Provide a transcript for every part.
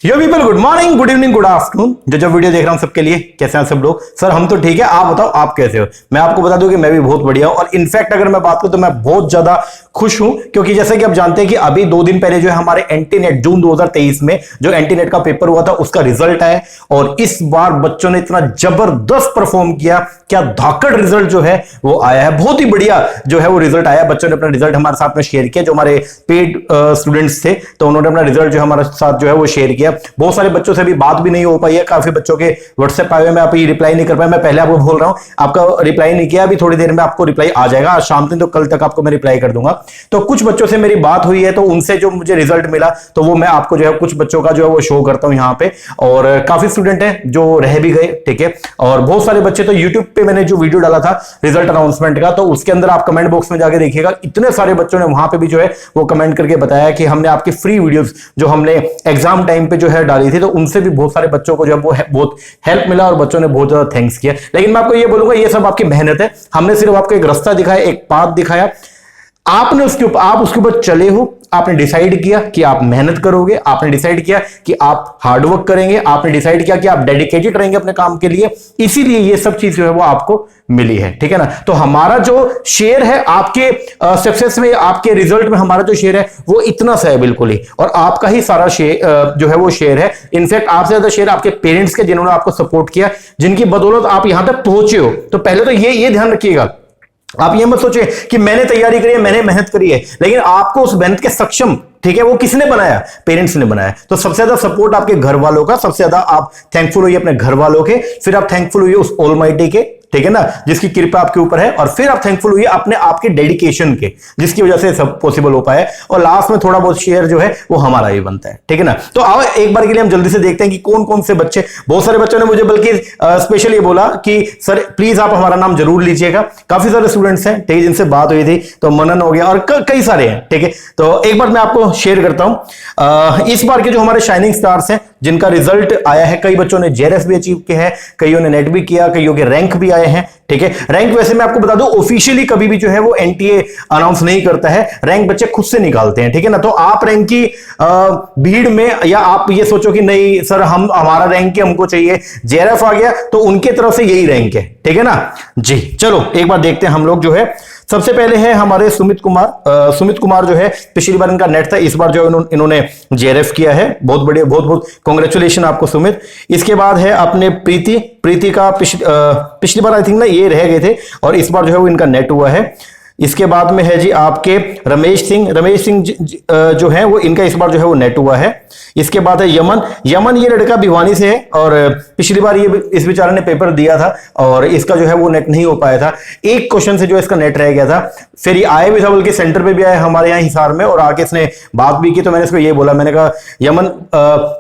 यो people, good morning, good evening, good afternoon. जो video देख रहा हूं सबके लिए, कैसे हैं सब लोग? सर हम तो ठीक है, आप बताओ आप कैसे हो? मैं आपको बता दूं कि मैं भी बहुत बढ़िया हूं। और इनफैक्ट अगर मैं बात करूं तो मैं बहुत ज्यादा खुश हूं, क्योंकि जैसे कि आप जानते हैं कि अभी 2 दिन पहले जो है हमारे एंटीनेट जून 2023 में जो एंटीनेट का पेपर हुआ था उसका रिजल्ट आया। और इस बार बच्चों ने इतना जबरदस्त परफॉर्म किया, क्या धाकड़ रिजल्ट जो है वो आया है। बहुत ही बढ़िया जो है वो रिजल्ट आया। बच्चों ने अपना रिजल्ट हमारे साथ में शेयर किया, जो हमारे पेड स्टूडेंट्स थे, तो उन्होंने अपना रिजल्ट जो हमारे साथ जो है वो शेयर किया। बहुत सारे बच्चों से भी बात भी नहीं हो पाई है, काफी बच्चों के व्हाट्सएप आए हुए, मैं अभी रिप्लाई नहीं कर पाया। मैं पहले आपको बोल रहा हूं, आपका रिप्लाई नहीं किया, अभी थोड़ी देर में आपको रिप्लाई आ जाएगा। आज शाम तक तो कल तक आपको मैं रिप्लाई कर दूंगा। तो कुछ बच्चों से मेरी बात हुई है, तो उनसे जो मुझे रिजल्ट मिला तो वो मैं आपको जो है कुछ बच्चों का जो है वो शो करता हूं यहां पे। और काफी स्टूडेंट हैं जो रह भी गए, ठीक है। और बहुत सारे बच्चे तो यूट्यूब पे मैंने जो वीडियो डाला था रिजल्ट अनाउंसमेंट का, तो उसके अंदर आप कमेंट बॉक्स में जाके देखिएगा, इतने सारे बच्चों ने वहां पे भी जो है वो कमेंट करके बताया कि हमने आपकी फ्री वीडियोस जो हमने एग्जाम टाइम पे जो है डाली थी, तो उनसे भी बहुत सारे बच्चों को जो है वो बहुत हेल्प मिला और बच्चों ने बहुत ज्यादा थैंक्स किया। लेकिन मैं आपको ये बोलूंगा, ये सब आपकी मेहनत है। हमने सिर्फ आपको एक रास्ता दिखाया, एक पाथ दिखाया, आपने उसके ऊपर आप उसके ऊपर चले हो। आपने डिसाइड किया कि आप मेहनत करोगे, आपने डिसाइड किया कि आप हार्डवर्क करेंगे, आपने डिसाइड किया कि आप डेडिकेटेड रहेंगे अपने काम के लिए, इसीलिए ये सब चीज जो है वो आपको मिली है, ठीक है ना। तो हमारा जो शेयर है आपके सक्सेस में, आपके रिजल्ट में, हमारा जो शेयर है वो इतना सा है बिल्कुल ही, और आपका ही सारा शेयर जो है वो शेयर है। इनफैक्ट आपसे ज्यादा शेयर आपके पेरेंट्स के, जिन्होंने आपको सपोर्ट किया, जिनकी बदौलत आप यहां तक पहुंचे हो। तो पहले तो ये ध्यान रखिएगा, आप ये मत सोचिए कि मैंने तैयारी करी है, मैंने मेहनत करी है, लेकिन आपको उस मेहनत के सक्षम, ठीक है, वो किसने बनाया? पेरेंट्स ने बनाया। तो सबसे ज्यादा सपोर्ट आपके घर वालों का, सबसे ज्यादा आप थैंकफुल होइए अपने घर वालों के, फिर आप थैंकफुल होइए उस ऑलमाइटी के, ठीक है ना, जिसकी कृपा आपके ऊपर है, और फिर आप थैंकफुल हुई अपने आपके डेडिकेशन के, जिसकी वजह से सब पॉसिबल हो पाया। और लास्ट में थोड़ा बहुत शेयर जो है वो हमारा ही बनता है, ठीक है ना। तो आओ एक बार के लिए हम जल्दी से देखते हैं कि कौन कौन से बच्चे, बहुत सारे बच्चों ने मुझे बल्कि स्पेशल ये बोला कि सर प्लीज आप हमारा नाम जरूर लीजिएगा। काफी सारे स्टूडेंट्स हैं, ठीक है, जिनसे बात हुई थी, तो मनन हो गया और कई सारे हैं, ठीक है। तो एक बार मैं आपको शेयर करता हूं इस बार के जो हमारे शाइनिंग स्टार्स हैं, जिनका रिजल्ट आया है। कई बच्चों ने जेआरएफ भी अचीव किया है, कईयों ने नेट भी किया, कईयों के रैंक भी आए हैं, ठीक है। रैंक वैसे मैं आपको बता दूं, ऑफिशियली कभी भी जो है वो एनटीए अनाउंस नहीं करता है, रैंक बच्चे खुद से निकालते हैं, ठीक है ना। तो आप रैंक की भीड़ में, या आप ये सोचो कि नहीं सर हम हमारा रैंक की हमको चाहिए, जेआरएफ आ गया तो उनके तरफ से यही रैंक है, ठीक है ना जी। चलो एक बार देखते हैं हम लोग जो है। सबसे पहले है हमारे सुमित कुमार जो है, पिछली बार इनका नेट था, इस बार जो इन्होंने जेआरएफ किया है, बहुत बढ़िया, बहुत बहुत कांग्रेचुलेशन आपको सुमित। इसके बाद है अपने प्रीति का पिछली बार आई थिंक ना ये रह गए थे, और इस बार जो है वो इनका नेट हुआ है। इसके बाद में है जी आपके रमेश सिंह जो है वो, इनका इस बार जो है वो नेट हुआ है। इसके बाद है यमन ये लड़का भिवानी से है, और पिछली बार ये इस बेचारे ने पेपर दिया था और इसका जो है वो नेट नहीं हो पाया था, एक क्वेश्चन से जो इसका नेट रह गया था। फिर ये आए भी था, बल्कि सेंटर पे भी आया हमारे यहाँ हिसार में, और आके इसने बात भी की। तो मैंने इसको ये बोला, मैंने कहा यमन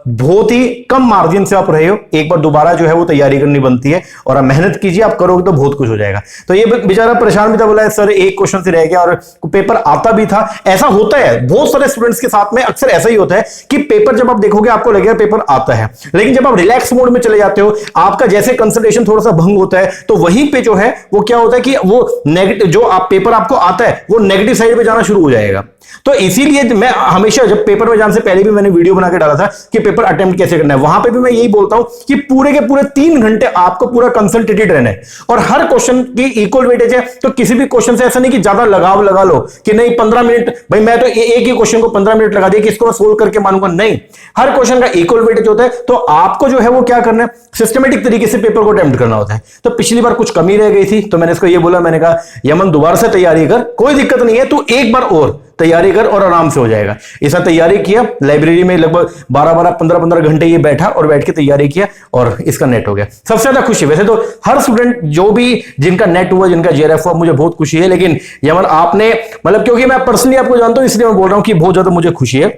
बहुत ही कम मार्जिन से आप रहे हो, एक बार दोबारा जो है वो तैयारी करनी बनती है, और आप मेहनत कीजिए, आप करोगे तो बहुत कुछ हो जाएगा। तो ये बेचारा परेशान भी था, बोला सर एक क्वेश्चन से रह गया, और पेपर आता भी था। ऐसा होता है बहुत सारे स्टूडेंट्स के साथ में, अक्सर ऐसा ही होता है कि पेपर जब आप देखोगे आपको लगेगा पेपर आता है, लेकिन जब आप रिलैक्स मोड में चले जाते हो, आपका जैसे कंसंट्रेशन थोड़ा सा भंग होता है, तो वहीं पे जो है वो क्या होता है कि वो नेगेटिव, जो आप पेपर आपको आता है वो नेगेटिव साइड पे जाना शुरू हो जाएगा। तो इसीलिए मैं हमेशा, जब पेपर में जाने से पहले भी मैंने वीडियो बना के डाला था कि पेपर अटेम्प्ट कैसे करना है, वहां पे भी मैं यही बोलता हूं कि पूरे के पूरे 3 घंटे आपको पूरा कंसंट्रेटेड रहना है, और हर क्वेश्चन की इक्वल वेटेज है। तो किसी भी क्वेश्चन से ऐसा नहीं कि ज्यादा लगाव लगा लो कि नहीं 15 मिनट, भाई मैं तो एक ही क्वेश्चन को 15 मिनट लगा दिया कि इसको मैं सोल्व करके मानूंगा, नहीं, हर क्वेश्चन का इक्वल वेटेज होता है। तो आपको जो है वो क्या करना है, सिस्टमेटिक तरीके से पेपर को अटेम्प्ट करना होता है। तो पिछली बार कुछ कमी रह गई थी, तो मैंने इसको ये बोला, मैंने कहा यमन दोबारा से तैयारी कर, कोई दिक्कत नहीं है, तू एक बार और तैयारी कर और आराम से हो जाएगा। ऐसा तैयारी किया, लाइब्रेरी में लगभग 12-12, 15-15 घंटे ये बैठा और बैठ के तैयारी किया, और इसका नेट हो गया। सबसे ज्यादा खुशी, वैसे तो हर स्टूडेंट जो भी जिनका नेट हुआ, जिनका जेआरएफ हुआ, मुझे बहुत खुशी है, लेकिन यमन आपने, मतलब क्योंकि मैं पर्सनली आपको जानता हूं इसलिए मैं बोल रहा हूं कि बहुत ज्यादा मुझे खुशी है,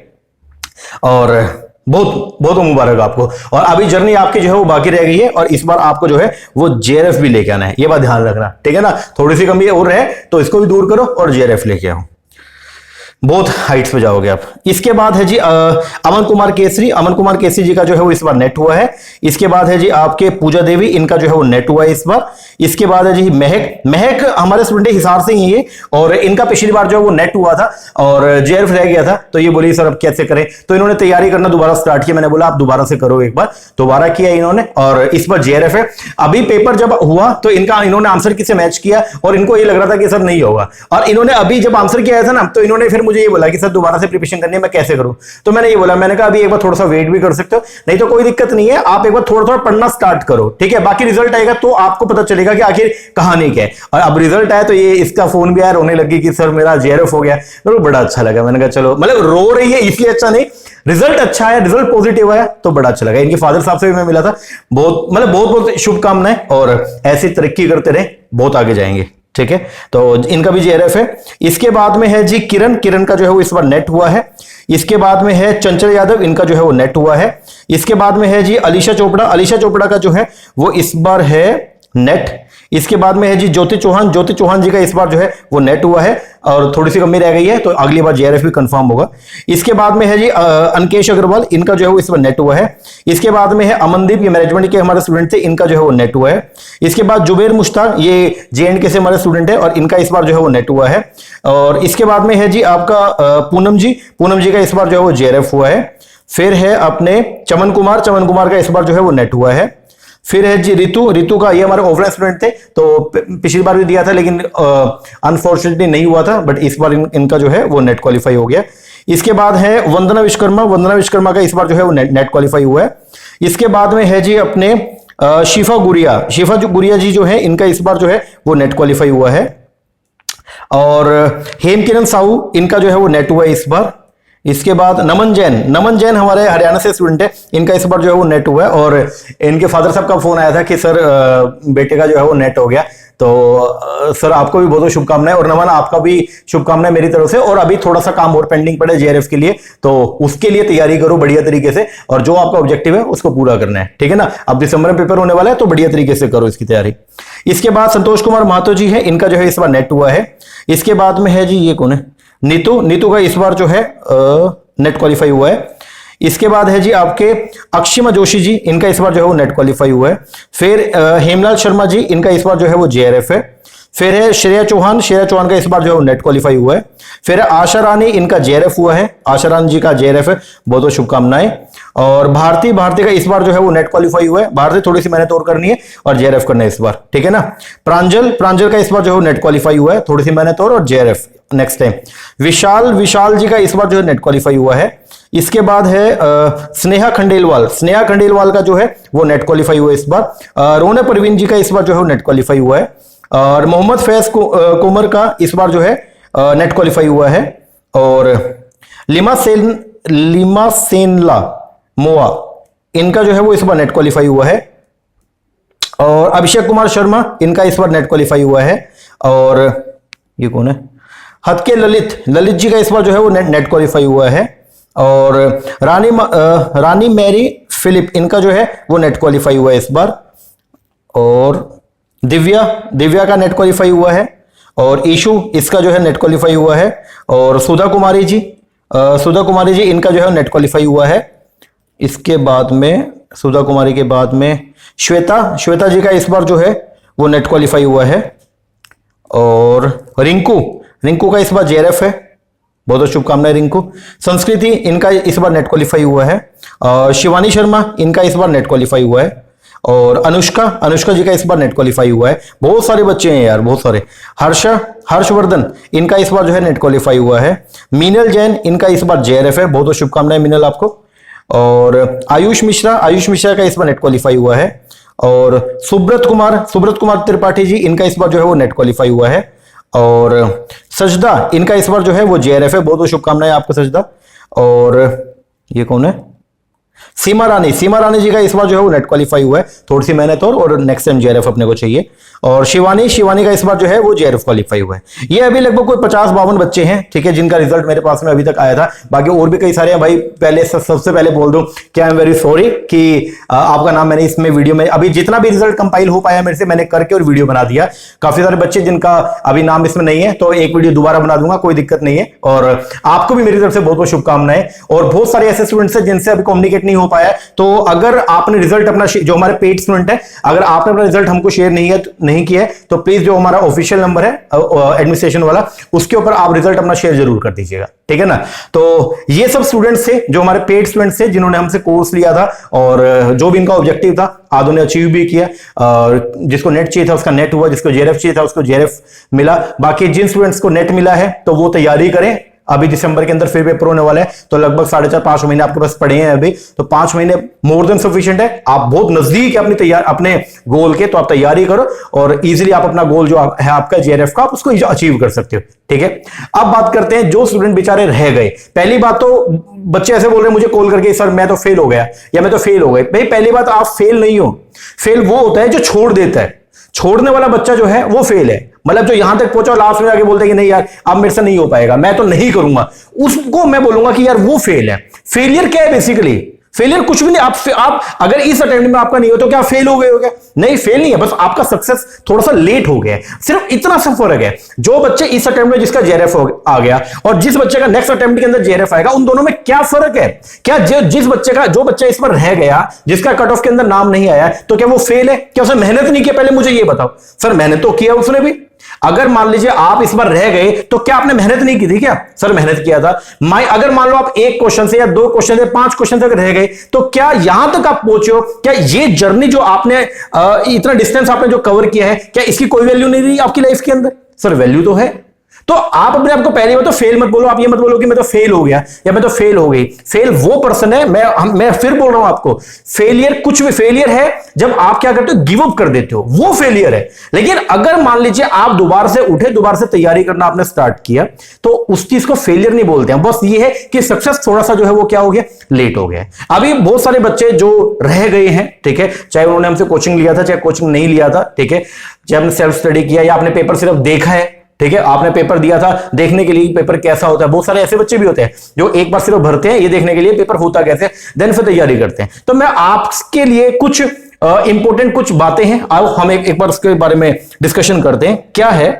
और बहुत बहुत मुबारक आपको। और अभी जर्नी आपकी जो है वो बाकी रह गई है, और इस बार आपको जो है वो जेआरएफ भी लेके आना है, ये बात ध्यान रखना, ठीक है ना। थोड़ी सी कमी और है तो इसको भी दूर करो और जेआरएफ लेके आओ। बहुत हाइट्स पे जाओगे आप। इसके बाद है जी अमन कुमार केसरी। अमन कुमार केसरी जी का जो है वो इस बार नेट हुआ है। इसके बाद है जी आपके पूजा देवी, इनका जो है वो नेट हुआ है इस बार। इसके बाद है जी महक। महक हमारे स्टूडेंट हिसार से ही है और इनका पिछली बार जो है वो नेट हुआ था और जेआरएफ रह गया था, तो ये बोली सर अब कैसे करें, तो इन्होंने तैयारी करना दोबारा स्टार्ट किया। मैंने बोला आप दोबारा से करो एक बार, दोबारा किया इन्होंने और इस बार जेआरएफ है। अभी पेपर जब हुआ तो इन्होंने आंसर किससे मैच किया और इनको ये लग रहा था कि सर नहीं होगा, और इन्होंने अभी जब आंसर किया था ना तो इन्होंने फिर मुझे ये बोला कि सर दोबारा से प्रिपरेशन करनी है, मैं कैसे करूं। तो मैंने ये बोला, मैंने कहा अभी एक बार थोड़ा सा वेट भी कर सकते हो, नहीं तो कोई दिक्कत नहीं है, आप एक बार थोड़ा थोड़ा पढ़ना स्टार्ट करो, ठीक है। बाकी रिजल्ट आएगा तो आपको पता चलेगा कि आखिर कहानी क्या है। और अब रिजल्ट आया तो ये इसका फोन भी आया, रोने लगी कि सर मेरा जेआरएफ हो गया। तो बड़ा अच्छा लगा। मैंने कहा चलो, मतलब रो रही है इसलिए अच्छा नहीं, रिजल्ट अच्छा है, रिजल्ट पॉजिटिव है तो बड़ा अच्छा लगा। इनके फादर साहब से भी मैं मिला था, बहुत मतलब बहुत बहुत शुभकामनाएं और ऐसी तरक्की करते रहे, बहुत आगे जाएंगे, ठीक है। तो इनका भी जेआरएफ है। इसके बाद में है जी किरण। किरण का जो है वो इस बार नेट हुआ है। इसके बाद में है चंचल यादव, इनका जो है वो नेट हुआ है। इसके बाद में है जी अलीशा चोपड़ा। अलीशा चोपड़ा का जो है वो इस बार है नेट। इसके बाद में है जी ज्योति चौहान। ज्योति चौहान जी का इस बार जो है वो नेट हुआ है और थोड़ी सी कमी रह गई है, तो अगली बार जेआरएफ भी कंफर्म होगा। इसके बाद में है जी अनकेश अग्रवाल, इनका जो है वो इस बार नेट हुआ है। इसके बाद में है अमनदीप, ये मैनेजमेंट के हमारे स्टूडेंट थे, इनका जो है वो नेट हुआ है। इसके बाद जुबेर मुश्ताक, ये जेएंडके से हमारे स्टूडेंट है और इनका इस बार जो है वो नेट हुआ है। और इसके बाद में है जी आपका पूनम जी। पूनम जी का इस बार जो है वो जेआरएफ हुआ है। फिर है अपने चमन कुमार। चमन कुमार का इस बार जो है वो नेट हुआ है। फिर है जी रितु। रितु का ये हमारे ऑफलाइन स्टूडेंट थे, तो पिछली बार भी दिया था लेकिन अनफॉर्चुनेटली नहीं हुआ था, बट इस बार इनका जो है वो नेट क्वालिफाई हो गया। इसके बाद है वंदना विश्वकर्मा। वंदना विश्वकर्मा का इस बार जो है वो नेट क्वालिफाई हुआ है। इसके बाद में है जी अपने शिफा गुड़िया। शिफा गुड़िया जी जो है इनका इस बार जो है वो नेट क्वालिफाई हुआ है। और हेमकिरण साहू, इनका जो है वो नेट हुआ है इस बार। इसके बाद नमन जैन। नमन जैन हमारे हरियाणा से स्टूडेंट है, इनका इस बार जो है वो नेट हुआ है और इनके फादर साहब का फोन आया था कि सर बेटे का जो है वो नेट हो गया, तो सर आपको भी बहुत बहुत शुभकामनाएं और नमन आपका भी शुभकामनाएं मेरी तरफ से। और अभी थोड़ा सा काम और पेंडिंग पड़े जेआरएफ के लिए, तो उसके लिए तैयारी करो बढ़िया तरीके से और जो आपका ऑब्जेक्टिव है उसको पूरा करना है, ठीक है ना। अब दिसंबर में पेपर होने वाला है तो बढ़िया तरीके से करो इसकी तैयारी। इसके बाद संतोष कुमार महतो जी है, इनका जो है इस बार नेट हुआ है। इसके बाद में है जी ये कौन है, नीतू। नीतू का इस बार जो है नेट क्वालिफाई हुआ है। इसके बाद है जी आपके अक्षिमा जोशी जी, इनका इस बार जो है वो नेट क्वालिफाई हुआ है। फिर हेमलाल शर्मा जी, इनका इस बार जो है वो जेआरएफ है। फिर है श्रेया चौहान। श्रेया चौहान का इस बार जो है वो नेट क्वालिफाई हुआ है। फिर आशा रानी, इनका जेआरएफ हुआ है। आशा रानी जी का जेआरएफ है, बहुत बहुत शुभकामनाएं। और भारती का इस बार जो है वो नेट क्वालिफाई हुआ है। भारती थोड़ी सी मेहनत और करनी है और जेआरएफ करना है इस बार, ठीक है ना। प्रांजल का इस बार जो है नेट क्वालिफाई हुआ है, थोड़ी सी मेहनत और जेआरएफ नेक्स्ट टाइम। विशाल जी का इस बार जो है नेट क्वालिफाई हुआ है। इसके बाद है स्नेहा खंडेलवाल। स्नेहा खंडेलवाल का जो है वो नेट क्वालिफाई हुआ है इस बार। रोना परवीन जी का इस बार जो है वो नेट क्वालिफाई हुआ है। और मोहम्मद फैज कुमर का इस बार जो है नेट क्वालिफाई हुआ है। और लिमा सेनला मोआ, इनका जो है वो इस बार नेट क्वालिफाई हुआ है। और अभिषेक कुमार शर्मा, इनका इस बार नेट क्वालिफाई हुआ है। और ये कौन है, हतके ललित जी का इस बार जो है वो नेट क्वालिफाई हुआ है। और रानी मैरी फिलिप, इनका जो है वो नेट क्वालिफाई हुआ है इस बार। और दिव्या का नेट क्वालिफाई हुआ है। और ईशु, इसका जो है नेट क्वालिफाई हुआ है। और सुधा कुमारी जी, इनका जो है नेट क्वालिफाई हुआ है। इसके बाद में सुधा कुमारी के बाद में श्वेता जी का इस बार जो है वो नेट क्वालिफाई हुआ है। और रिंकू का इस बार जेआरएफ है, बहुत बहुत शुभकामनाएं रिंकू। संस्कृति, इनका इस बार नेट क्वालिफाई हुआ है। शिवानी शर्मा, इनका इस बार नेट क्वालिफाई हुआ है। और अनुष्का जी का इस बार नेट क्वालिफाई हुआ है। बहुत सारे बच्चे हैं यार, बहुत सारे। हर्षवर्धन, इनका इस बार जो है नेट क्वालिफाई हुआ है। मीनल जैन, इनका इस बार जेआरएफ है, बहुत बहुत शुभकामनाएं मीनल आपको। और आयुष मिश्रा का इस बार नेट क्वालिफाई हुआ है। और सुब्रत कुमार त्रिपाठी जी, इनका इस बार जो है वो नेट क्वालिफाई हुआ है। और सजदा, इनका इस बार जो है वो जेआरएफ है, बहुत बहुत शुभकामनाएं आपको सजदा। और ये कौन है, सीमा रानी जी का इस बार जो है वो नेट क्वालिफाई हुआ है, थोड़ी सी मेहनत और नेक्स्ट टाइम जेआरएफ अपने को चाहिए। और शिवानी का इस बार जो है वो जेआरएफ क्वालिफाई हुआ है। ये अभी लगभग कोई 50-52 बच्चे हैं, ठीक है, जिनका रिजल्ट मेरे पास में अभी तक आया था। बाकी और भी कई सारे हैं भाई। पहले सबसे पहले बोल दूं कि आई एम वेरी सॉरी कि आपका नाम मैंने इसमें वीडियो में अभी जितना भी रिजल्ट कंपाइल हो पाया मेरे से मैंने करके और वीडियो बना दिया। काफी सारे बच्चे जिनका अभी नाम इसमें नहीं है, तो एक वीडियो दोबारा बना दूंगा, कोई दिक्कत नहीं है। और आपको भी मेरी तरफ से बहुत बहुत शुभकामनाएं। और बहुत सारे ऐसे स्टूडेंट्स हैं जिनसे अभी कम्युनिकेट नहीं हो पाया, तो अगर आपने रिजल्ट अपना, जो हमारे पेड स्टूडेंट है, अगर आपने अपना रिजल्ट हमको शेयर नहीं किया है तो प्लीज जो हमारा ऑफिशियल नंबर है एडमिनिस्ट्रेशन वाला, उसके ऊपर आप रिजल्ट अपना शेयर जरूर कर दीजिएगा, ठीक है ना। तो ये सब स्टूडेंट्स थे जो हमारे पेड स्टूडेंट्स थे, जिन्होंने हमसे कोर्स लिया था और जो भी इनका ऑब्जेक्टिव था आधों ने अचीव भी किया। जिसको नेट चाहिए था उसका नेट हुआ, जिसको जेआरएफ चाहिए था उसको जेआरएफ मिला। बाकी जिन स्टूडेंट्स को नेट मिला है तो वो तैयारी करें, अभी दिसंबर के अंदर फिर पेपर होने वाला है, तो लगभग 4.5-5 महीने आपके पास पड़े हैं अभी, तो 5 महीने मोर देन सफिशिएंट है। आप बहुत नजदीक है अपने गोल के, तो आप तैयारी करो और इजीली आप अपना गोल जो है आपका जेआरएफ का, आप उसको अचीव कर सकते हो, ठीक है। अब बात करते हैं जो स्टूडेंट बेचारे रह गए। पहली बात तो बच्चे ऐसे बोल रहे हैं मुझे कॉल करके, सर मैं तो फेल हो गया या मैं तो फेल हो गए। भाई पहली बात, आप फेल नहीं हो। फेल वो होता है जो छोड़ देता है। छोड़ने वाला बच्चा जो है वो फेल है। मतलब जो यहां तक पहुंचा लास्ट में आके बोलते हैं कि नहीं यार अब मेरे से नहीं हो पाएगा, मैं तो नहीं करूंगा, उसको मैं बोलूंगा कि यार वो फेल है। फेलियर क्या है बेसिकली? फेलियर कुछ भी नहीं। आप अगर इस अटेम्प्ट में आपका नहीं हो तो क्या फेल हो गए हो क्या? नहीं, फेल नहीं है, बस आपका सक्सेस थोड़ा सा लेट हो गया है, सिर्फ इतना सा फर्क है। जो बच्चे इस अटेम्प्ट में जिसका जेआरएफ आ गया और जिस बच्चे का नेक्स्ट अटेम्प्ट के अंदर जेआरएफ आएगा, उन दोनों में क्या फर्क है? क्या जो बच्चा इस पर रह गया, जिसका कट ऑफ के अंदर नाम नहीं आया, तो क्या वो फेल है? क्या उसने मेहनत नहीं किया? पहले मुझे ये बताओ। सर मेहनत तो किया उसने भी। अगर मान लीजिए आप इस बार रह गए तो क्या आपने मेहनत नहीं की थी? क्या सर मेहनत किया था। अगर मान लो आप 1 क्वेश्चन से या 2 क्वेश्चन से 5 क्वेश्चन तक रह गए, तो क्या यहां तक आप पहुंचे हो? क्या ये जर्नी जो आपने इतना डिस्टेंस आपने जो कवर किया है, क्या इसकी कोई वैल्यू नहीं रही आपकी लाइफ के अंदर? सर वैल्यू तो है। तो आप अपने आप को पहले बात तो फेल मत बोलो। आप ये मत बोलो कि मैं तो फेल हो गया या मैं तो फेल हो गई। फेल वो पर्सन है, मैं फिर बोल रहा हूं आपको, फेलियर कुछ भी फेलियर है जब आप क्या करते हो, गिव अप कर देते हो, वो फेलियर है। लेकिन अगर मान लीजिए आप दोबारा से उठे, दोबारा से तैयारी करना आपने स्टार्ट किया, तो उस चीज को फेलियर नहीं बोलते हैं। बस ये है कि सक्सेस थोड़ा सा जो है वो क्या हो गया, लेट हो गया। अभी बहुत सारे बच्चे जो रह गए हैं, ठीक है, चाहे उन्होंने हमसे कोचिंग लिया था चाहे कोचिंग नहीं लिया था, ठीक है, चाहे आपने सेल्फ स्टडी किया या आपने पेपर सिर्फ देखा है, ठीक है, आपने पेपर दिया था देखने के लिए पेपर कैसा होता है। बहुत सारे ऐसे बच्चे भी होते हैं जो एक बार सिर्फ भरते हैं ये देखने के लिए पेपर होता कैसे, देन फिर तैयारी करते हैं। तो मैं आपके लिए कुछ इंपॉर्टेंट कुछ बातें हैं, आओ हम एक बार उसके बारे में डिस्कशन करते हैं। क्या है,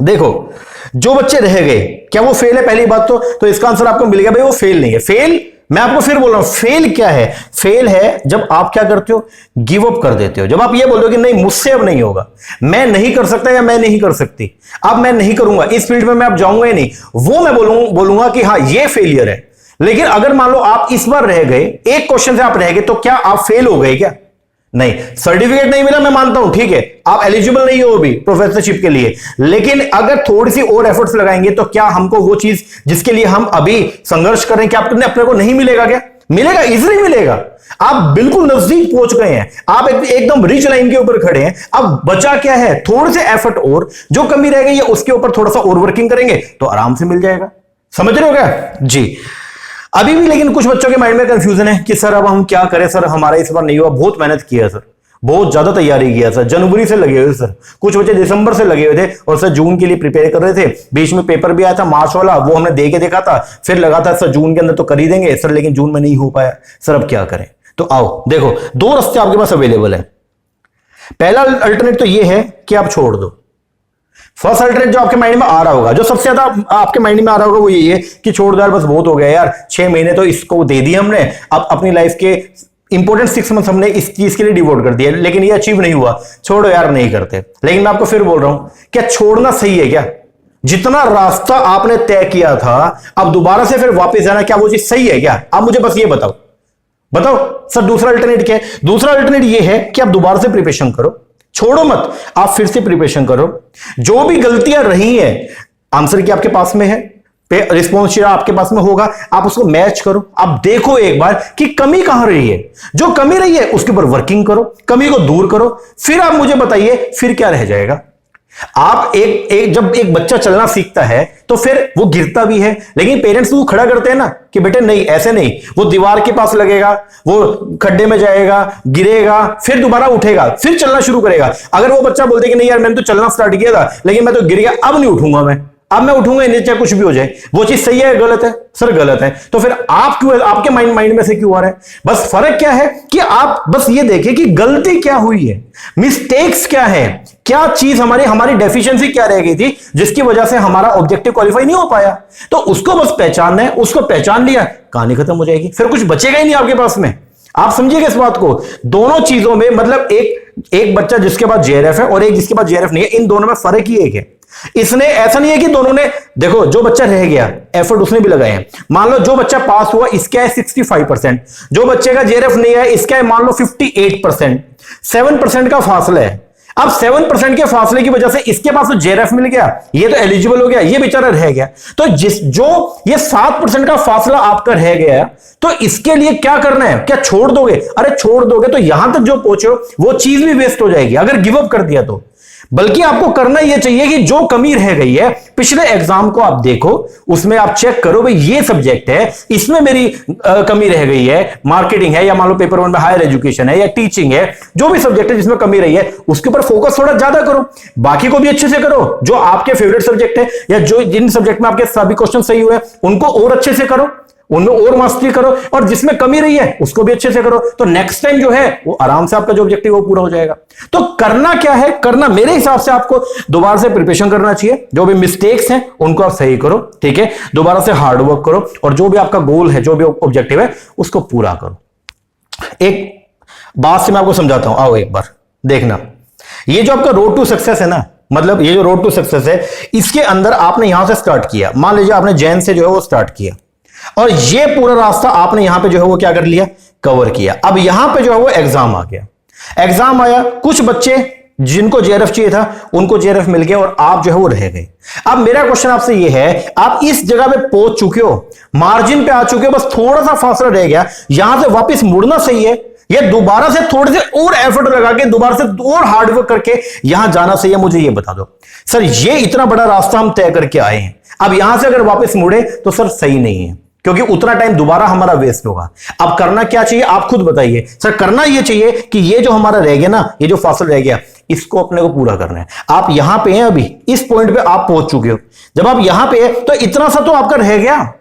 देखो, जो बच्चे रह गए क्या वो फेल है? पहली बात तो इसका आंसर आपको मिल गया, भाई वो फेल नहीं है। फेल, मैं आपको फिर बोल रहा हूं, फेल क्या है? फेल है जब आप क्या करते हो, गिव अप कर देते हो। जब आप ये बोलते हो कि नहीं मुझसे अब नहीं होगा, मैं नहीं कर सकता या मैं नहीं कर सकती, अब मैं नहीं करूंगा, इस फील्ड में मैं अब जाऊंगा ही नहीं, वो मैं बोलूंगा कि हाँ ये फेलियर है। लेकिन अगर मान लो आप इस बार रह गए, 1 क्वेश्चन से आप रह गए, तो क्या आप फेल हो गए? क्या नहीं। सर्टिफिकेट नहीं मिला मैं मानता हूं, ठीक है, आप एलिजिबल नहीं हो अभी प्रोफेसरशिप के लिए, लेकिन अगर थोड़ी सी और एफर्ट्स लगाएंगे तो क्या हमको वो चीज जिसके लिए हम अभी संघर्ष करें, क्या अपने को नहीं मिलेगा? क्या मिलेगा? इजीली मिलेगा। आप बिल्कुल नजदीक पहुंच गए हैं, आप एकदम रिच लाइन के ऊपर खड़े हैं। अब बचा क्या है, थोड़े से एफर्ट और, जो कमी रह गई है उसके ऊपर थोड़ा सा और वर्किंग करेंगे तो आराम से मिल जाएगा। समझ रहे हो क्या जी? अभी भी लेकिन कुछ बच्चों के माइंड में कंफ्यूजन है कि सर अब हम क्या करें, सर हमारा इस बार नहीं हुआ, बहुत मेहनत किया सर, बहुत ज्यादा तैयारी किया सर, जनवरी से लगे हुए सर, कुछ बच्चे दिसंबर से लगे हुए थे और सर जून के लिए प्रिपेयर कर रहे थे। बीच में पेपर भी आया था मार्च वाला, वो हमने दे के देखा था, फिर लगा था सर जून के अंदर तो कर ही देंगे सर, लेकिन जून में नहीं हो पाया सर, अब क्या करें? तो आओ देखो, 2 रास्ते आपके पास अवेलेबल है। पहला अल्टरनेट तो ये है कि आप छोड़ दो। फर्स्ट अल्टरनेट जो आपके माइंड में आ रहा होगा, जो सबसे ज्यादा आपके माइंड में आ रहा होगा, वो यही है कि छोड़ दो यार, बस बहुत हो गया यार, 6 महीने तो इसको दे दिए हमने, अब अपनी लाइफ के इंपोर्टेंट 6 मंथ हमने इस चीज के लिए डिवोट कर दिया, लेकिन ये अचीव नहीं हुआ, छोड़ो यार नहीं करते। लेकिन मैं आपको फिर बोल रहा हूं, क्या छोड़ना सही है? क्या जितना रास्ता आपने तय किया था अब दोबारा से फिर वापस जाना, क्या वो चीज सही है? क्या आप मुझे बस ये बताओ सर। दूसरा अल्टरनेट क्या है? दूसरा अल्टरनेट ये है कि आप दोबारा से प्रिपरेशन करो, छोड़ो मत, आप फिर से प्रिपरेशन करो। जो भी गलतियां रही हैं, आंसर की आपके पास में है, रिस्पॉन्स आपके पास में होगा, आप उसको मैच करो, आप देखो एक बार कि कमी कहां रही है, जो कमी रही है उसके ऊपर वर्किंग करो, कमी को दूर करो, फिर आप मुझे बताइए फिर क्या रह जाएगा। आप जब एक बच्चा चलना सीखता है तो फिर वो गिरता भी है, लेकिन पेरेंट्स वो खड़ा करते हैं ना कि बेटे नहीं, ऐसे नहीं, वो दीवार के पास लगेगा, वो खड्डे में जाएगा, गिरेगा, फिर दोबारा उठेगा, फिर चलना शुरू करेगा। अगर वो बच्चा बोलते कि नहीं यार मैंने तो चलना स्टार्ट किया था लेकिन मैं तो गिर गया, अब नहीं उठूंगा, अब मैं उठूंगा नहीं, चाहे कुछ भी हो जाए, वो चीज सही है गलत है? सर गलत है। तो फिर आप क्यों, आपके माइंड में से क्यों आ रहा है? बस फर्क क्या है कि आप बस ये देखें कि गलती क्या हुई है, मिस्टेक्स क्या है, क्या चीज हमारी डेफिशिएंसी क्या रह गई थी जिसकी वजह से हमारा ऑब्जेक्टिव क्वालिफाई नहीं हो पाया। तो उसको बस पहचानना है, उसको पहचान लिया, कहानी खत्म हो जाएगी, फिर कुछ बचेगा ही नहीं आपके पास में। आप समझिएगा इस बात को। दोनों चीजों में मतलब एक बच्चा जिसके पास जेआरएफ है और एक जिसके पास जेआरएफ नहीं है, इन दोनों में फर्क ही एक है। इसने ऐसा नहीं है कि दोनों ने, देखो जो बच्चा रह गया एफर्ट उसने भी लगाए हैं। मान लो जो बच्चा पास हुआ इसका है 65%, जो बच्चे का जेआरएफ नहीं है इसका है मान लो 58%, 7% का फासला है। अब 7% के फासले की वजह से इसके पास तो जेआरएफ मिल गया, ये तो एलिजिबल हो गया, ये बेचारा रह गया। तो जो ये 7% का फासला आपका रह गया, तो इसके लिए क्या करना है? क्या छोड़ दोगे? अरे छोड़ दोगे तो यहां तक जो पहुंचे हो वो चीज भी वेस्ट हो जाएगी अगर गिव अप कर दिया तो। बल्कि आपको करना यह चाहिए कि जो कमी रह गई है पिछले एग्जाम को आप देखो, उसमें आप चेक करो भाई ये सब्जेक्ट है, इसमें मेरी कमी रह गई है, मार्केटिंग है या मान लो पेपर 1 में हायर एजुकेशन है या टीचिंग है, जो भी सब्जेक्ट है जिसमें कमी रही है उसके ऊपर फोकस थोड़ा ज्यादा करो, बाकी को भी अच्छे से करो। जो आपके फेवरेट सब्जेक्ट है या जो जिन सब्जेक्ट में आपके सभी क्वेश्चन सही हुए उनको और अच्छे से करो, उनमें और मास्टरी करो, और जिसमें कमी रही है उसको भी अच्छे से करो। तो नेक्स्ट टाइम जो है वो आराम से आपका जो ऑब्जेक्टिव वो पूरा हो जाएगा। तो करना क्या है? करना मेरे हिसाब से आपको दोबारा से प्रिपरेशन करना चाहिए, जो भी मिस्टेक्स हैं उनको आप सही करो, ठीक है, दोबारा से हार्ड वर्क करो, और जो भी आपका गोल है, जो भी ऑब्जेक्टिव है उसको पूरा करो। एक बात से मैं आपको समझाता हूं, आओ एक बार देखना। ये जो आपका रोड टू सक्सेस है ना, मतलब ये जो रोड टू सक्सेस है, इसके अंदर आपने यहां से स्टार्ट किया, मान लीजिए आपने जैन से जो है वो स्टार्ट किया, और ये पूरा रास्ता आपने यहां पे जो है वो क्या कर लिया, कवर किया। अब यहां पे जो है वो एग्जाम आ गया, एग्जाम आया, कुछ बच्चे जिनको जेआरएफ चाहिए था उनको जेआरएफ मिल गया और आप जो है वो रह गए। अब मेरा क्वेश्चन आपसे ये है, आप इस जगह पे पहुंच चुके हो, मार्जिन पे आ चुके हो, बस थोड़ा सा फासला रह गया, यहां से वापस मुड़ना सही है या दोबारा से थोड़े से और एफर्ट लगा के दोबारा से और हार्डवर्क करके यहां जाना सही है? मुझे ये बता दो सर, ये इतना बड़ा रास्ता हम तय करके आए हैं, अब यहां से अगर वापस मुड़े तो सर सही नहीं है, क्योंकि उतना टाइम दोबारा हमारा वेस्ट होगा। अब करना क्या चाहिए आप खुद बताइए। सर करना यह चाहिए कि ये जो हमारा रह गया ना, ये जो फासला रह गया, इसको अपने को पूरा करना है। आप यहां पे हैं, अभी इस पॉइंट पे आप पहुंच चुके हो, जब आप यहां पे हैं तो इतना सा तो आपका रह गया।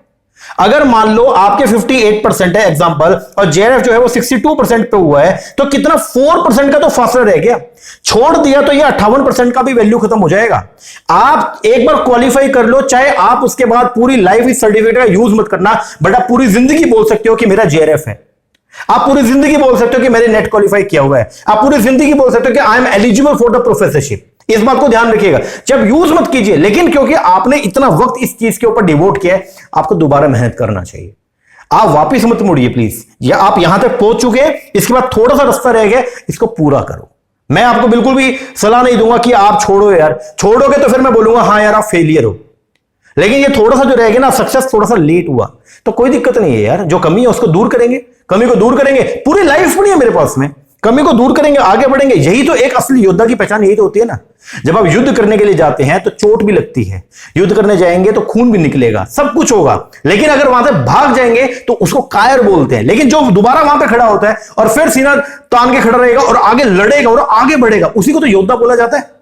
अगर मान लो आपके 58% है एग्जांपल और जेआरएफ जो है वो 62% पे हुआ है, तो कितना 4% का तो फासला रह गया। छोड़ दिया तो ये 58% का भी वैल्यू खत्म हो जाएगा। आप एक बार क्वालिफाई कर लो, चाहे आप उसके बाद पूरी लाइफ इस सर्टिफिकेट का यूज मत करना, बट आप पूरी जिंदगी बोल सकते हो कि मेरा जेआरएफ है। आप पूरी जिंदगी बोल सकते हो कि मैंने नेट क्वालिफाई किया हुआ है। आप पूरी जिंदगी बोल सकते हो कि I am eligible for the professorship. इस बात को ध्यान रखिएगा, जब यूज मत कीजिए, लेकिन क्योंकि आपने इतना वक्त इस चीज के ऊपर डिवोट किया है, आपको दोबारा मेहनत करना चाहिए। आप वापस मत मुड़िए प्लीज, या आप यहां तक पहुंच चुके हैं, इसके बाद थोड़ा सा रास्ता रह गया, इसको पूरा करो। मैं आपको बिल्कुल भी सलाह नहीं दूंगा कि आप छोड़ो यार, छोड़ोगे तो फिर मैं बोलूंगा हाँ यार आप फेलियर हो। लेकिन ये थोड़ा सा जो रह गया ना, सक्सेस थोड़ा सा लेट हुआ तो कोई दिक्कत नहीं है यार, जो कमी है उसको दूर करेंगे, कमी को दूर करेंगे। पूरी लाइफ पड़ी है मेरे पास में, कमी को दूर करेंगे, आगे बढ़ेंगे। यही तो एक असली योद्धा की पहचान यही तो होती है ना। जब आप युद्ध करने के लिए जाते हैं तो चोट भी लगती है, युद्ध करने जाएंगे तो खून भी निकलेगा, सब कुछ होगा, लेकिन अगर वहां से भाग जाएंगे तो उसको कायर बोलते हैं। लेकिन जो दोबारा वहां पे खड़ा होता है और फिर सीना तान के खड़ा रहेगा और आगे लड़ेगा और आगे बढ़ेगा, उसी को तो योद्धा बोला जाता है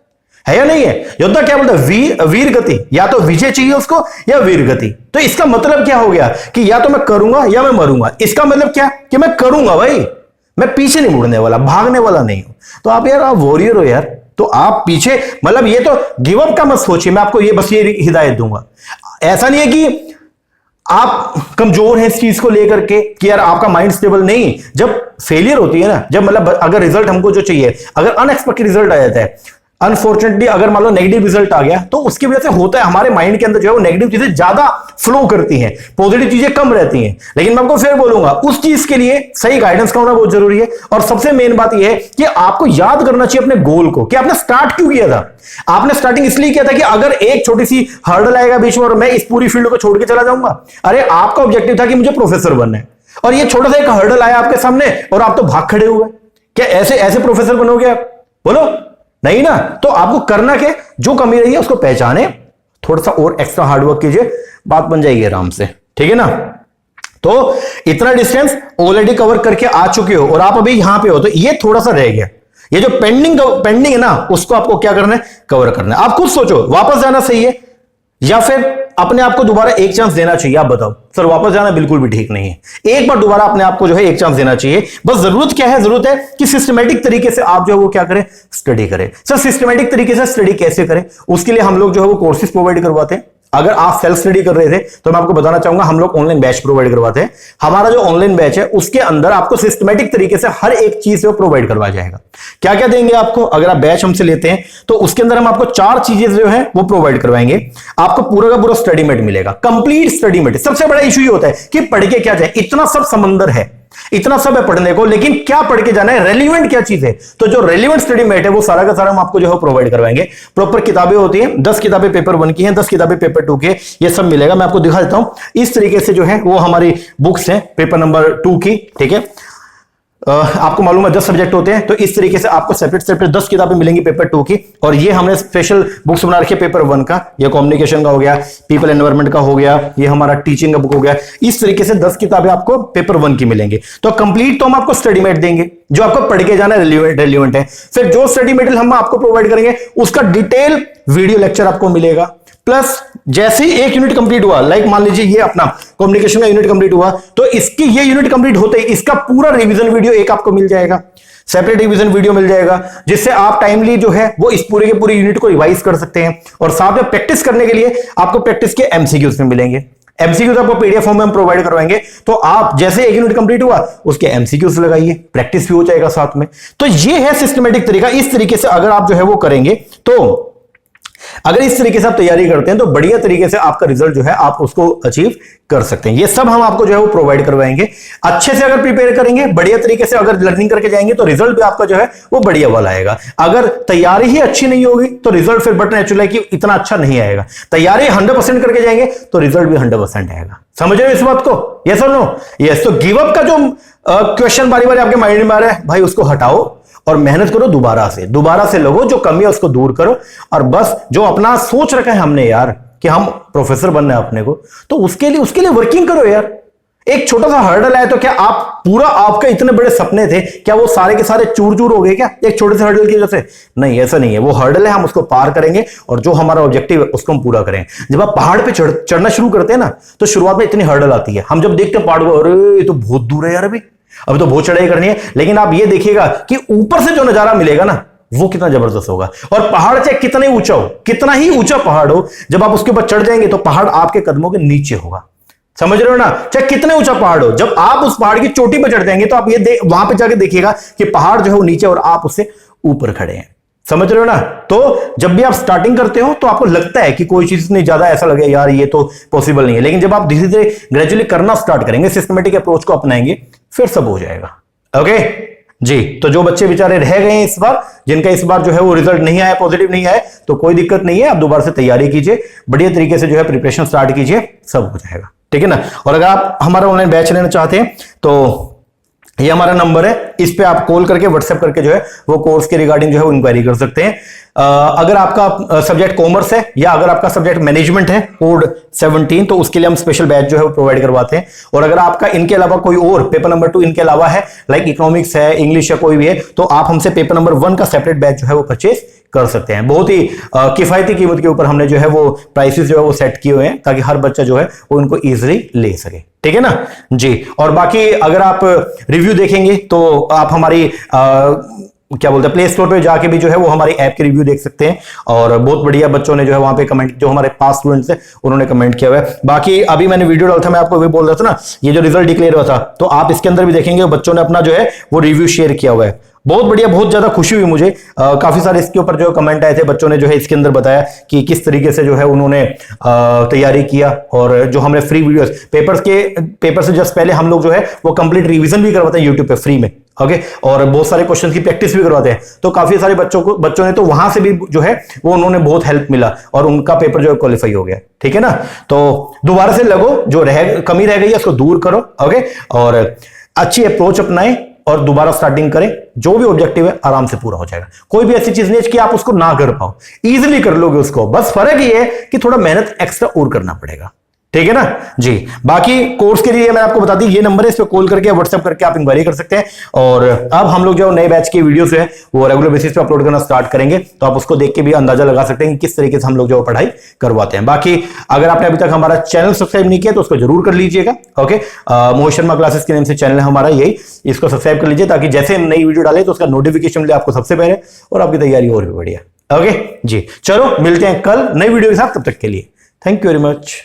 या नहीं है? योद्धा क्या बोलता है? वीर गति, या तो विजय चाहिए उसको या वीर गति। तो इसका मतलब क्या हो गया कि या तो मैं करूंगा या मैं मरूंगा। इसका मतलब क्या कि मैं करूंगा भाई, मैं पीछे नहीं मुड़ने वाला, भागने वाला नहीं हूं। तो आप यार, आप वॉरियर हो यार, तो आप पीछे, मतलब ये तो गिव अप का मत सोचिए। मैं आपको ये बस ये हिदायत दूंगा। ऐसा नहीं है कि आप कमजोर हैं इस चीज को लेकर के कि यार आपका माइंड स्टेबल नहीं। जब फेलियर होती है ना, जब मतलब अगर रिजल्ट हमको जो चाहिए, अगर अनएक्सपेक्टेड रिजल्ट आ जाता है, अनफॉर्चुनेटली अगर मान लो नेगेटिव रिजल्ट आ गया, तो उसकी वजह से होता है हमारे माइंड के अंदर जो है वो नेगेटिव चीजें ज्यादा फ्लो करती हैं, पॉजिटिव चीजें कम रहती हैं। लेकिन मैं आपको फिर बोलूंगा, उस चीज के लिए सही गाइडेंस का होना बहुत जरूरी है। और सबसे मेन बात यह है कि आपको याद करना चाहिए अपने गोल को, कि आपने स्टार्ट क्यों किया था। आपने स्टार्टिंग इसलिए किया था कि अगर एक छोटी सी हर्डल आएगा बीच में और मैं इस पूरी फील्ड को छोड़ के चला जाऊंगा। अरे आपका ऑब्जेक्टिव था कि मुझे प्रोफेसर बनना है, और ये छोटा सा एक हर्डल आया आपके सामने और आप तो भाग खड़े हुए। क्या ऐसे ऐसे प्रोफेसर बनोगे आप? बोलो, नहीं ना। तो आपको करना क्या, जो कमी रही है उसको पहचाने, थोड़ा सा और एक्स्ट्रा हार्डवर्क कीजिए, बात बन जाएगी आराम से, ठीक है ना। तो इतना डिस्टेंस ऑलरेडी कवर करके आ चुके हो और आप अभी यहां पे हो, तो ये थोड़ा सा रह गया, ये जो पेंडिंग है ना, उसको आपको क्या करना है, कवर करना है। आप खुद सोचो, वापस जाना सही है या फिर अपने आप को दोबारा एक चांस देना चाहिए? आप बताओ। सर वापस जाना बिल्कुल भी ठीक नहीं है, एक बार दोबारा अपने आप को जो है एक चांस देना चाहिए। बस जरूरत क्या है, जरूरत है कि सिस्टमेटिक तरीके से आप जो है वो क्या करें, स्टडी करें। सर सिस्टमेटिक तरीके से स्टडी कैसे करें, उसके लिए हम लोग जो है वो कोर्सेज प्रोवाइड करवाते हैं। अगर आप सेल्फ स्टडी कर रहे थे तो मैं आपको बताना चाहूंगा, हम लोग ऑनलाइन बैच प्रोवाइड करवाते हैं। हमारा जो ऑनलाइन बैच है उसके अंदर आपको सिस्टमेटिक तरीके से हर एक चीज जो प्रोवाइड करवाया जाएगा। क्या क्या देंगे आपको, अगर आप बैच हमसे लेते हैं तो उसके अंदर हम आपको 4 चीजें जो है वो प्रोवाइड करवाएंगे। आपको पूरा का पूरा स्टडी मेट मिलेगा, कंप्लीट स्टडी मेट। सबसे बड़ा इशू ये होता है कि पढ़ के क्या जाए, इतना सब समंदर है, इतना सब है पढ़ने को, लेकिन क्या पढ़ के जाना है, रेलिवेंट क्या चीज है। तो जो रेलिवेंट स्टडी मेट है वो सारा का सारा हम आपको जो है प्रोवाइड करवाएंगे। प्रॉपर किताबें होती हैं, 10 किताबें पेपर 1 की हैं, 10 किताबें पेपर 2 की, ये सब मिलेगा। मैं आपको दिखा देता हूं, इस तरीके से जो है वो हमारी बुक्स हैं पेपर नंबर 2 की, ठीक है। आपको मालूम है 10 सब्जेक्ट होते हैं, तो इस तरीके से आपको सेपरेट 10 किताबें मिलेंगी पेपर 2 की। और ये हमने स्पेशल बुक्स बना रखी है पेपर 1 का, ये कम्युनिकेशन का हो गया, पीपल एनवायरनमेंट का हो गया, ये हमारा टीचिंग का बुक हो गया। इस तरीके से 10 किताबें आपको पेपर 1 की मिलेंगी। तो कंप्लीट तो हम आपको स्टडी मेट देंगे जो आपको पढ़ के जाना रेलिवेंट है। फिर जो स्टडी मेटेरियल हम आपको प्रोवाइड करेंगे उसका डिटेल वीडियो लेक्चर आपको मिलेगा। प्लस जैसे ही एक यूनिट कंप्लीट हुआ, लाइक मान लीजिए ये अपना कम्युनिकेशन का यूनिट कंप्लीट हुआ, तो इसकी ये यूनिट कंप्लीट होते ही इसका पूरा रिवीजन वीडियो एक आपको मिल जाएगा, सेपरेट रिवीजन वीडियो मिल जाएगा, जिससे आप टाइमली जो है वो इस पूरे के पूरे यूनिट को रिवाइज कर सकते हैं। और साथ में प्रैक्टिस करने के लिए आपको प्रैक्टिस के एमसीक्यूज में मिलेंगे। एमसीक्यूज आपको पीडीएफ फॉर्म में हम प्रोवाइड करवाएंगे, तो आप जैसे एक यूनिट कंप्लीट हुआ उसके एमसीक्यूज लगाइए, प्रैक्टिस भी हो जाएगा साथ में। तो ये है सिस्टमेटिक तरीका। इस तरीके से अगर आप जो है वो करेंगे, तो अगर इस तरीके से आप तैयारी करते हैं तो बढ़िया तरीके से आपका रिजल्ट जो है आप उसको अचीव कर सकते हैं। ये सब हम आपको जो है वो प्रोवाइड करवाएंगे। अच्छे से अगर प्रिपेयर करेंगे, बढ़िया तरीके से अगर लर्निंग करके जाएंगे, तो रिजल्ट भी आपका जो है वो बढ़िया वाला आएगा। अगर तैयारी ही अच्छी नहीं होगी तो रिजल्ट फिर बट नेचुरल है कि इतना अच्छा नहीं आएगा। तैयारी 100% करके जाएंगे तो रिजल्ट भी 100% आएगा। समझ रहे हो इस बात को? यस और नो? यस। तो गिव अप का जो क्वेश्चन बारी बारी आपके माइंड में आ रहा है, भाई उसको हटाओ और मेहनत करो, दोबारा से लगो, जो कमी है उसको दूर करो। और बस जो अपना सोच रखा है हमने यार कि हम प्रोफेसर बनना है अपने को, तो उसके लिए वर्किंग करो यार। एक छोटा सा हर्डल है तो क्या आप पूरा, आपके इतने बड़े सपने थे क्या वो सारे के सारे चूर चूर हो गए क्या एक छोटे से हर्डल की वजह से? नहीं, ऐसा नहीं है। वो हर्डल है, हम उसको पार करेंगे और जो हमारा ऑब्जेक्टिव है उसको हम पूरा करेंगे। जब आप पहाड़ पे चढ़ना शुरू करते हैं ना, तो शुरुआत में इतनी हर्डल आती है, हम जब देखते हैं पहाड़ को, अरे ये तो बहुत दूर है यार, अभी तो बहुत चढ़ाई करनी है। लेकिन आप ये देखिएगा कि ऊपर से जो नजारा मिलेगा ना, वो कितना जबरदस्त होगा। और पहाड़ चाहे कितने ऊंचा हो, कितना ही ऊंचा पहाड़ हो, जब आप उसके ऊपर चढ़ जाएंगे तो पहाड़ आपके कदमों के नीचे होगा। समझ रहे हो ना? चाहे कितने ऊंचा पहाड़ हो, जब आप उस पहाड़ की चोटी पर चढ़ जाएंगे तो आप ये वहां पे जाके देखिएगा कि पहाड़ जो है वो नीचे और आप उससे ऊपर खड़े हैं। समझ रहे हो ना? तो जब भी आप स्टार्टिंग करते हो तो आपको लगता है कि कोई चीज नहीं, ज्यादा ऐसा लगे यार ये तो पॉसिबल नहीं है, लेकिन जब आप धीरे धीरे ग्रेजुअली करना स्टार्ट करेंगे, सिस्टमेटिक अप्रोच को अपनाएंगे, फिर सब हो जाएगा। ओके जी। तो जो बच्चे बेचारे रह गए हैं इस बार, जिनका इस बार जो है वो रिजल्ट नहीं आया, पॉजिटिव नहीं आया, तो कोई दिक्कत नहीं है, आप दोबारा से तैयारी कीजिए, बढ़िया तरीके से जो है प्रिपरेशन स्टार्ट कीजिए, सब हो जाएगा। ठीक है ना? और अगर आप हमारा ऑनलाइन बैच लेना चाहते हैं तो ये हमारा नंबर है, इस पे आप कॉल करके व्हाट्सएप करके जो है वो कोर्स के रिगार्डिंग जो है वो इंक्वायरी कर सकते हैं। अगर आपका सब्जेक्ट कॉमर्स है या अगर आपका सब्जेक्ट मैनेजमेंट है कोड 17, तो उसके लिए हम स्पेशल बैच जो है वो प्रोवाइड करवाते हैं। और अगर आपका इनके अलावा कोई और पेपर नंबर 2 इनके अलावा है, लाइक इकोनॉमिक्स है, इंग्लिश है, कोई भी है, तो आप हमसे पेपर नंबर 1 का सेपरेट बैच जो है वो परचेज कर सकते हैं। बहुत ही किफायती कीमत के ऊपर हमने जो है वो प्राइसेस जो है वो सेट किए हुए हैं, ताकि हर बच्चा जो है वो उनको इजीली ले सके। ठीक है ना जी? और बाकी अगर आप रिव्यू देखेंगे तो आप हमारी क्या बोलते हैं प्ले स्टोर पे जाके भी जो है वो हमारी ऐप के रिव्यू देख सकते हैं। और बहुत बढ़िया बच्चों ने जो है वहां पे कमेंट, जो हमारे पास स्टूडेंट्स हैं उन्होंने कमेंट किया हुआ है। बाकी अभी मैंने वीडियो डाला था, मैं आपको वही बोल रहा था ना, ये जो रिजल्ट डिक्लेयर हुआ था, तो आप इसके अंदर भी देखेंगे बच्चों ने अपना जो है वो रिव्यू शेयर किया हुआ है। बहुत बढ़िया, बहुत ज्यादा खुशी हुई मुझे। काफी सारे इसके ऊपर जो कमेंट आए थे, बच्चों ने जो है इसके अंदर बताया कि किस तरीके से जो है उन्होंने तैयारी किया। और जो हमने फ्री वीडियोस पेपर से जस्ट पहले हम लोग जो है वो कंप्लीट रिवीजन भी करवाते हैं यूट्यूब पे फ्री में। ओके, और बहुत सारे क्वेश्चन की प्रैक्टिस भी करवाते हैं। तो काफी सारे बच्चों ने तो वहां से भी जो है वो उन्होंने बहुत हेल्प मिला और उनका पेपर जो है क्वालिफाई हो गया। ठीक है ना? तो दोबारा से लगो, जो कमी रह गई है उसको दूर करो। ओके, और अच्छी अप्रोच अपनाएं और दोबारा स्टार्टिंग करें, जो भी ऑब्जेक्टिव है आराम से पूरा हो जाएगा। कोई भी ऐसी चीज नहीं है कि आप उसको ना कर पाओ, इजीली कर लोगे उसको, बस फर्क ये है कि थोड़ा मेहनत एक्स्ट्रा और करना पड़ेगा। ठीक है ना जी। बाकी कोर्स के लिए मैंने आपको बता दी, ये नंबर है, इस पे कॉल करके व्हाट्सएप करके आप इंक्वायरी कर सकते हैं। और अब हम लोग जो नए बैच की वीडियोस है वो रेगुलर बेसिस पे अपलोड करना स्टार्ट करेंगे, तो आप उसको देख के भी अंदाजा लगा सकते हैं कि किस तरीके से हम लोग जो पढ़ाई करवाते हैं। बाकी अगर आपने अभी तक हमारा चैनल सब्सक्राइब नहीं किया तो उसको जरूर कर लीजिएगा। ओके, मोहित शर्मा क्लासेस के नाम से चैनल है हमारा, यही, इसको सब्सक्राइब कर लीजिए ताकि जैसे हम नई वीडियो डाले तो उसका नोटिफिकेशन मिले आपको सबसे पहले, और आपकी तैयारी और भी बढ़िया। ओके जी, चलो मिलते हैं कल नई वीडियो के साथ, तब तक के लिए थैंक यू वेरी मच।